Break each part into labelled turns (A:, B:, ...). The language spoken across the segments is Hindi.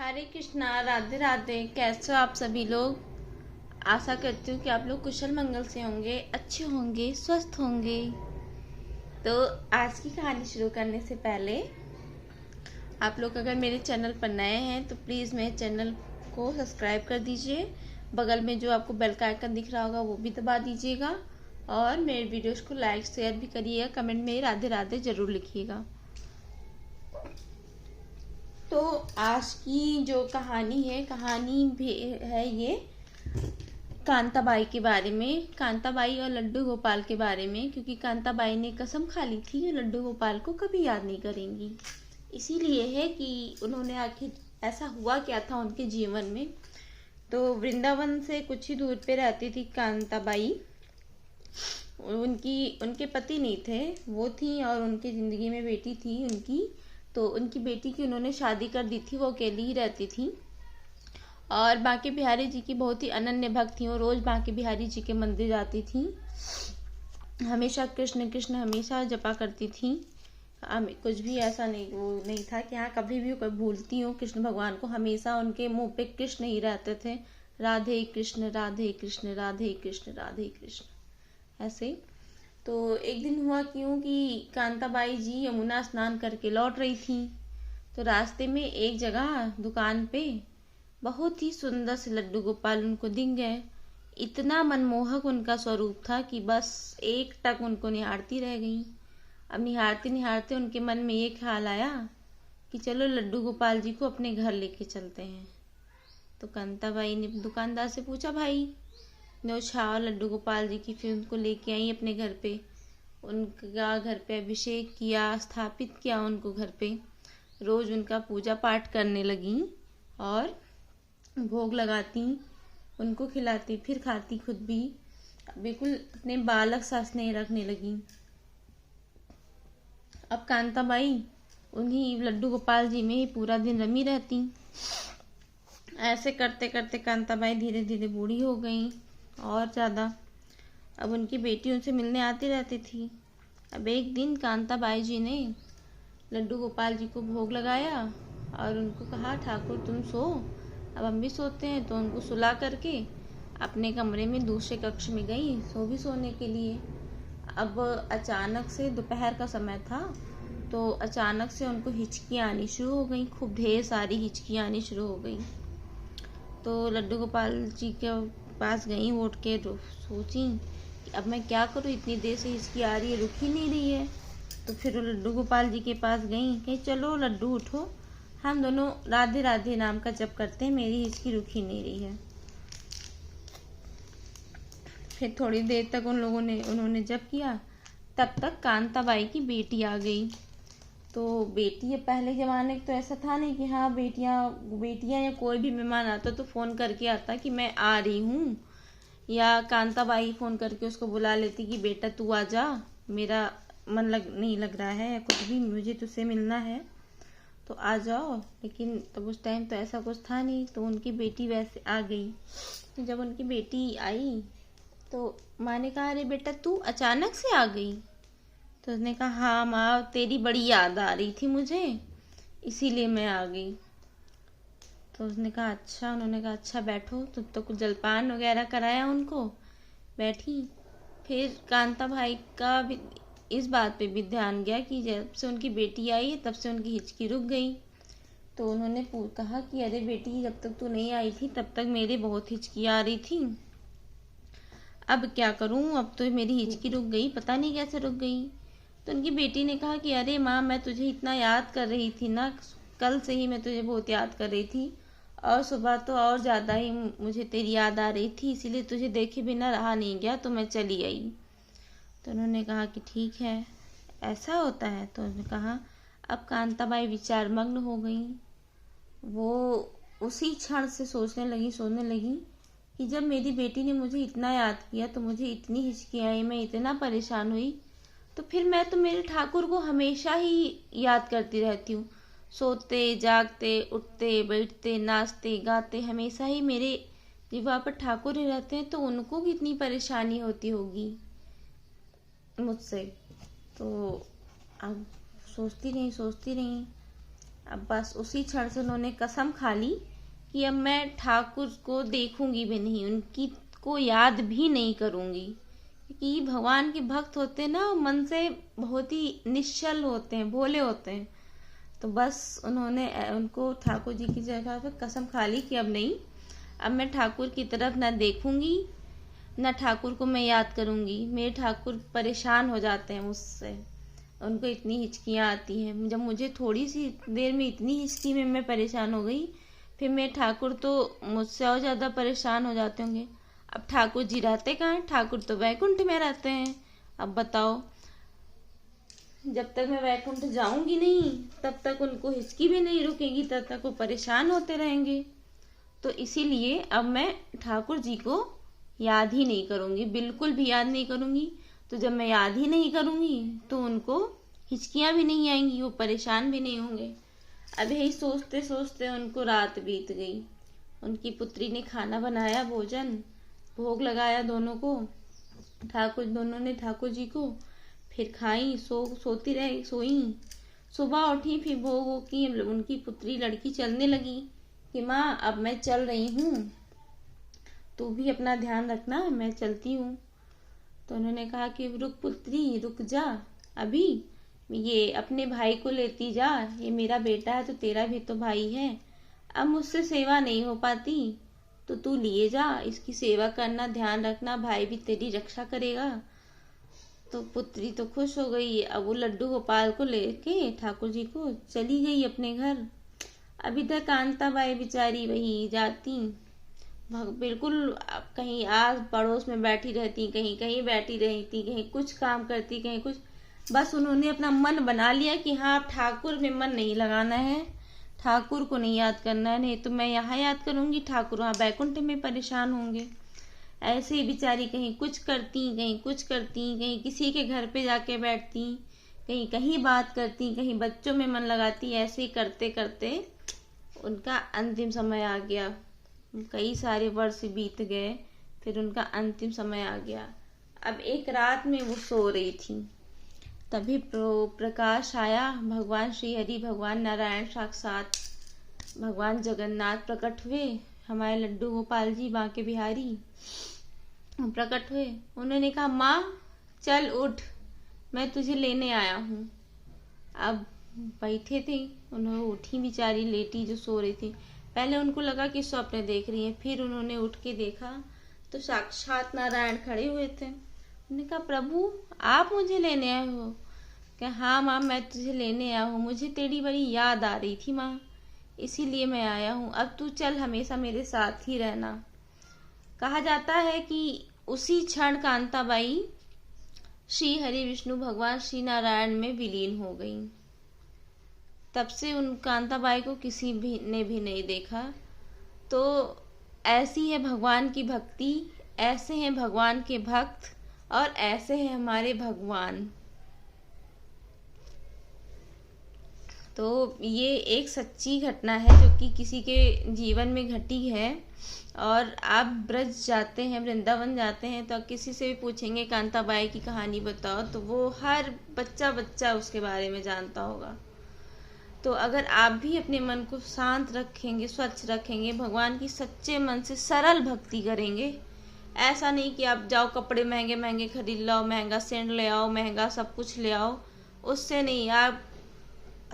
A: हरे कृष्णा, राधे राधे। कैसे हो आप सभी लोग। आशा करती हूँ कि आप लोग कुशल मंगल से होंगे, अच्छे होंगे, स्वस्थ होंगे। तो आज की कहानी शुरू करने से पहले आप लोग अगर मेरे चैनल पर नए हैं तो प्लीज़ मेरे चैनल को सब्सक्राइब कर दीजिए। बगल में जो आपको बेल का आइकन दिख रहा होगा वो भी दबा दीजिएगा और मेरे वीडियोस को लाइक शेयर भी करिएगा। कमेंट में राधे राधे ज़रूर लिखिएगा। तो आज की जो कहानी भी है ये कांताबाई के बारे में, कांताबाई और लड्डू गोपाल के बारे में। क्योंकि कांताबाई ने कसम खा ली थी कि लड्डू गोपाल को कभी याद नहीं करेंगी। इसीलिए है कि उन्होंने आखिर ऐसा हुआ क्या था उनके जीवन में। तो वृंदावन से कुछ ही दूर पे रहती थी कांताबाई। उनके पति नहीं थे, वो थी और उनकी ज़िंदगी में बेटी थी उनकी। तो उनकी बेटी की उन्होंने शादी कर दी थी, वो अकेली ही रहती थी और बांके बिहारी जी की बहुत ही अनन्य भक्त थी। वो रोज़ बांके बिहारी जी के मंदिर जाती थी, हमेशा कृष्ण कृष्ण हमेशा जपा करती थी। कुछ भी ऐसा नहीं था कि हाँ कभी भी कोई भूलती हूँ कृष्ण भगवान को। हमेशा उनके मुंह पे कृष्ण ही रहते थे, राधे कृष्ण राधे कृष्ण राधे कृष्ण राधे कृष्ण ऐसे। तो एक दिन हुआ क्यों कि कांताबाई जी यमुना स्नान करके लौट रही थी। तो रास्ते में एक जगह दुकान पे बहुत ही सुंदर से लड्डू गोपाल उनको दिख गए। इतना मनमोहक उनका स्वरूप था कि बस एक टक उनको निहारती रह गई। अब निहारते निहारते उनके मन में ये ख्याल आया कि चलो लड्डू गोपाल जी को अपने घर लेके चलते हैं। तो कांताबाई ने दुकानदार से पूछा, भाई न्योछाव लड्डू गोपाल जी की। फिर उनको लेके आई अपने घर पे, उनका घर पे अभिषेक किया, स्थापित किया उनको घर पे। रोज उनका पूजा पाठ करने लगी और भोग लगाती, उनको खिलाती, फिर खाती खुद भी। बिल्कुल अपने बालक सा स्नेह रखने लगी। अब कांताबाई उन्हीं लड्डू गोपाल जी में ही पूरा दिन रमी रहती। ऐसे करते करते कांताबाई धीरे धीरे बूढ़ी हो गई और ज़्यादा। अब उनकी बेटी उनसे मिलने आती रहती थी। अब एक दिन कांताबाई जी ने लड्डू गोपाल जी को भोग लगाया और उनको कहा, ठाकुर तुम सो, अब हम भी सोते हैं। तो उनको सुला करके अपने कमरे में दूसरे कक्ष में गई, सो भी सोने के लिए। अब अचानक से दोपहर का समय था, तो अचानक से उनको हिचकियाँ आनी शुरू हो गई, खूब ढेर सारी हिचकियाँ आनी शुरू हो गई। तो लड्डू गोपाल जी के पास गई, उठ के सोची कि अब मैं क्या करूँ, इतनी देर से हिचकी आ रही है, रुक ही नहीं रही है। तो फिर वो लड्डू गोपाल जी के पास गई, कहीं चलो लड्डू उठो, हम दोनों राधे राधे नाम का जप करते हैं, मेरी हिचकी रुक ही नहीं रही है। फिर थोड़ी देर तक उन्होंने जप किया। तब तक कांताबाई की बेटी आ गई। तो बेटी, पहले ज़माने तो ऐसा था नहीं कि हाँ बेटियां या कोई भी मेहमान आता तो फ़ोन करके आता कि मैं आ रही हूँ, या कांताबाई फ़ोन करके उसको बुला लेती कि बेटा तू आ जा, मेरा मन नहीं लग रहा है, या कुछ भी मुझे तुझसे मिलना है तो आ जाओ। लेकिन तब उस टाइम तो ऐसा कुछ था नहीं। तो उनकी बेटी वैसे आ गई। तो जब उनकी बेटी आई तो माँ ने कहा, अरे बेटा तू अचानक से आ गई। तो उसने कहा, हाँ माँ तेरी बड़ी याद आ रही थी मुझे, इसीलिए मैं आ गई। तो उसने कहा अच्छा, उन्होंने कहा अच्छा बैठो। तो कुछ जलपान वगैरह कराया उनको, बैठी। फिर कांता भाई का भी इस बात पे भी ध्यान गया कि जब से उनकी बेटी आई है तब से उनकी हिचकी रुक गई। तो उन्होंने कहा कि अरे बेटी जब तक तू नहीं आई थी तब तक मेरे बहुत हिचकी आ रही थी, अब क्या करूं, अब तो मेरी हिचकी रुक गई, पता नहीं कैसे रुक गई। तो उनकी बेटी ने कहा कि अरे माँ मैं तुझे इतना याद कर रही थी ना, कल से ही मैं तुझे बहुत याद कर रही थी और सुबह तो और ज़्यादा ही मुझे तेरी याद आ रही थी, इसीलिए तुझे देखे बिना रहा नहीं गया तो मैं चली आई। तो उन्होंने कहा कि ठीक है ऐसा होता है। तो उन्होंने कहा, अब कांताबाई विचारमग्न हो गई। वो उसी क्षण से सोचने लगी कि जब मेरी बेटी ने मुझे इतना याद किया तो मुझे इतनी हिचकी आई, मैं इतना परेशान हुई, तो फिर मैं तो मेरे ठाकुर को हमेशा ही याद करती रहती हूँ। सोते जागते उठते बैठते नाचते गाते हमेशा ही मेरे जिह्वा पर ठाकुर ही रहते हैं, तो उनको कितनी परेशानी होती होगी मुझसे। तो अब सोचती रही। अब बस उसी क्षण से उन्होंने कसम खा ली कि अब मैं ठाकुर को देखूंगी भी नहीं, उनकी को याद भी नहीं करूंगी। क्योंकि भगवान के भक्त होते हैं ना, मन से बहुत ही निश्चल होते हैं, भोले होते हैं। तो बस उन्होंने उनको ठाकुर जी की जगह पे कसम खा ली कि अब नहीं, अब मैं ठाकुर की तरफ ना देखूंगी, ना ठाकुर को मैं याद करूंगी। मेरे ठाकुर परेशान हो जाते हैं मुझसे, उनको इतनी हिचकियाँ आती हैं। जब मुझे थोड़ी सी देर में इतनी हिचकी में मैं परेशान हो गई, फिर मेरे ठाकुर तो मुझसे और ज़्यादा परेशान हो जाते होंगे। अब ठाकुर जी रहते कहाँ हैं? ठाकुर तो वैकुंठ में रहते हैं। अब बताओ, जब तक मैं वैकुंठ जाऊंगी नहीं तब तक उनको हिचकी भी नहीं रुकेगी, तब तक वो परेशान होते रहेंगे। तो इसीलिए अब मैं ठाकुर जी को याद ही नहीं करूंगी, बिल्कुल भी याद नहीं करूंगी। तो जब मैं याद ही नहीं करूंगी तो उनको हिचकियां भी नहीं आएंगी, वो परेशान भी नहीं होंगे। अब यही सोचते सोचते उनको रात बीत गई। उनकी पुत्री ने खाना बनाया, भोजन भोग लगाया दोनों को, दोनों ने ठाकुर जी को, फिर खाई, सोती रही, सोई। सुबह उठी, फिर भोग की उनकी पुत्री लड़की चलने लगी कि माँ अब मैं चल रही हूँ, तू भी अपना ध्यान रखना, मैं चलती हूँ। तो उन्होंने कहा कि रुक पुत्री, रुक जा, अभी ये अपने भाई को लेती जा, ये मेरा बेटा है तो तेरा भी तो भाई है। अब मुझसे सेवा नहीं हो पाती तो तू लिए जा, इसकी सेवा करना, ध्यान रखना, भाई भी तेरी रक्षा करेगा। तो पुत्री तो खुश हो गई। अब वो लड्डू गोपाल को लेके ठाकुर जी को चली गई अपने घर। अब इधर कांताबाई बेचारी वही जाती, बिल्कुल कहीं आस पड़ोस में बैठी रहती, कहीं कहीं बैठी रहती, कहीं कुछ काम करती, कहीं कुछ। बस उन्होंने अपना मन बना लिया कि हाँ अब ठाकुर में मन नहीं लगाना है, ठाकुर को नहीं याद करना है, नहीं तो मैं यहाँ याद करूंगी, ठाकुर वहाँ बैकुंठ में परेशान होंगे। ऐसे ही बेचारी कहीं कुछ करती, कहीं कुछ करती, कहीं किसी के घर पे जाके बैठती, कहीं कहीं बात करती, कहीं बच्चों में मन लगाती। ऐसे ही करते करते उनका अंतिम समय आ गया। कई सारे वर्ष बीत गए, फिर उनका अंतिम समय आ गया। अब एक रात में वो सो रही थी, तभी प्रकाश आया। भगवान श्री हरि, भगवान नारायण साक्षात भगवान जगन्नाथ प्रकट हुए। हमारे लड्डू गोपाल जी बांके बिहारी प्रकट हुए। उन्होंने कहा माँ चल उठ, मैं तुझे लेने आया हूँ। अब बैठे थे, उन्होंने उठी बेचारी, लेटी जो सो रही थी। पहले उनको लगा कि स्वप्न देख रही है, फिर उन्होंने उठ के देखा तो साक्षात नारायण खड़े हुए थे। उन्होंने कहा प्रभु आप मुझे लेने आए हो? क्या हाँ माँ मैं तुझे लेने आया हूँ, मुझे तेरी बड़ी याद आ रही थी माँ, इसीलिए मैं आया हूँ। अब तू चल, हमेशा मेरे साथ ही रहना। कहा जाता है कि उसी क्षण कांताबाई श्री हरि विष्णु भगवान श्री नारायण में विलीन हो गई। तब से उन कांताबाई को किसी भी ने भी नहीं देखा। तो ऐसी है भगवान की भक्ति, ऐसे हैं भगवान के भक्त, और ऐसे हैं हमारे भगवान। तो ये एक सच्ची घटना है जो कि किसी के जीवन में घटी है। और आप ब्रज जाते हैं, वृंदावन जाते हैं, तो किसी से भी पूछेंगे कांताबाई की कहानी बताओ, तो वो हर बच्चा उसके बारे में जानता होगा। तो अगर आप भी अपने मन को शांत रखेंगे, स्वच्छ रखेंगे, भगवान की सच्चे मन से सरल भक्ति करेंगे, ऐसा नहीं कि आप जाओ कपड़े महंगे महंगे खरीद लाओ, महंगा सेंट ले आओ, महंगा सब कुछ ले आओ, उससे नहीं। आप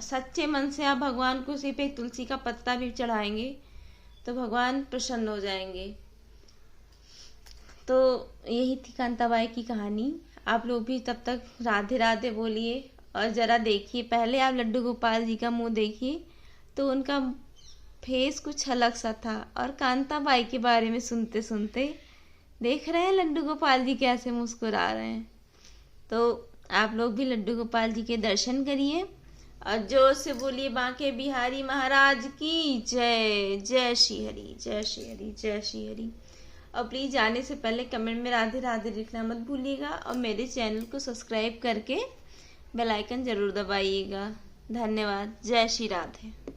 A: सच्चे मन से आप भगवान को सिर्फ एक तुलसी का पत्ता भी चढ़ाएंगे तो भगवान प्रसन्न हो जाएंगे। तो यही थी कांताबाई की कहानी। आप लोग भी तब तक राधे राधे बोलिए, और ज़रा देखिए, पहले आप लड्डू गोपाल जी का मुंह देखिए तो उनका फेस कुछ अलग सा था, और कांताबाई के बारे में सुनते सुनते देख रहे हैं लड्डू गोपाल जी कैसे मुस्कुरा रहे हैं। तो आप लोग भी लड्डू गोपाल जी के दर्शन करिए और जोर से बोलिए बांके बिहारी महाराज की जय। जय श्री हरि, जय श्री हरि, जय श्री हरि। और प्लीज़ जाने से पहले कमेंट में राधे राधे लिखना मत भूलिएगा, और मेरे चैनल को सब्सक्राइब करके बेल आइकन जरूर दबाइएगा। धन्यवाद। जय श्री राधे।